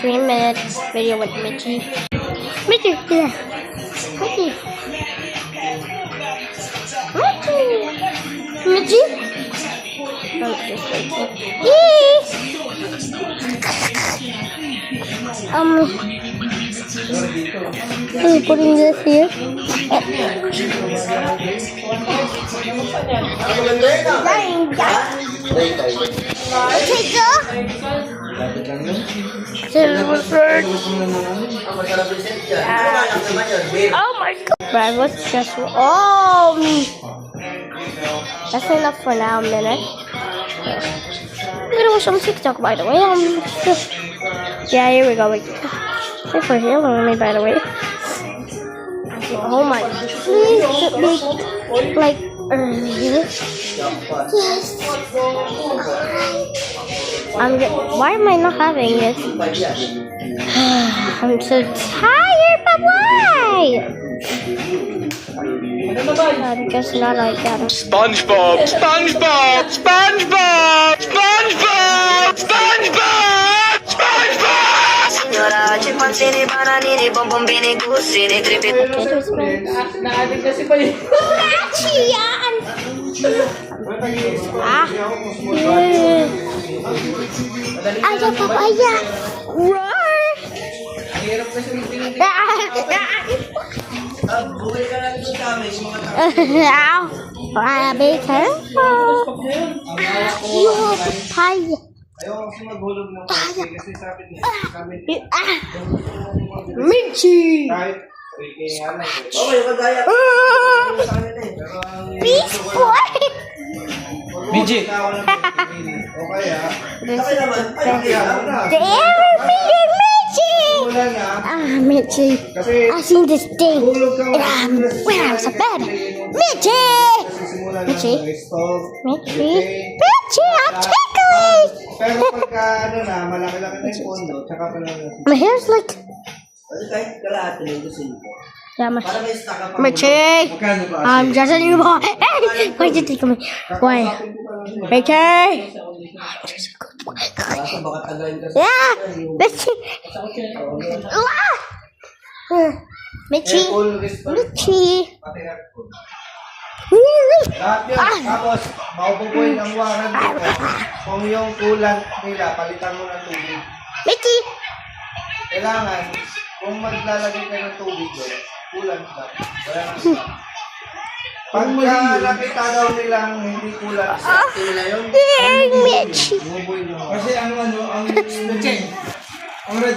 3-minute video with Mitchie. Mitchie, yeah. Mitchie. Mitchie. Oh, just wait. I'm putting this here. Okay, go. Oh my god. Brad, what's stressful? Oh, that's enough for now, a minute. I'm gonna watch some TikTok, by the way. Yeah, here we go. Stay for here, me, by the way. Oh my, please let me, like, earlier. Yes. Why am I not having it? I'm so tired, but why? I guess not like that. SpongeBob, SpongeBob, SpongeBob, SpongeBob, SpongeBob, SpongeBob! Signora, ci panzini, bananini, bombombini, gussini, tripi. Naadik na si Pali. Yan! Ayo, papaya! Roar! Hirap na siya tingin. Buhay ka lang doon kami. Be careful! Yo, papaya! Ayaw kasi maghulog ng kasi sabi niya. Mitchie! Kahit okay, magaya. Peace boy! Midget! Okay ah. Okay naman. Dare feeding Mitchie! Mitchie! I seen this thing when I was a baby. Mitchie! Mitchie? Mitchie? Mitchie! I'm tickling! Pero pagka ano na, malaki-laki na yung pondo, tsaka pa lang. My hair's like... Kahit kalahati na yung gusin ko. Yeah, Para may stock ka pa. Mitchie! Magkano ba? I'm just a new boy. Hey! Why did you take me? Why? Mitchie! I'm just a good boy. Kaso baka tagayin kasi. Yeah! Mitchie! Mitchie! Full respect. Mitchie! Pati aircon. Lahat yun. Tapos, maupupuin ang warang dito. Kung yung coolant nila, palitan mo ng tubig. Mitchie! Kailangan, kung maglalagay ka ng tubig doon, coolant lang. Wala nang stock. Pagka nakita daw nilang hindi coolant, nila yun. Mitchie! Bumubuin yung Kasi ang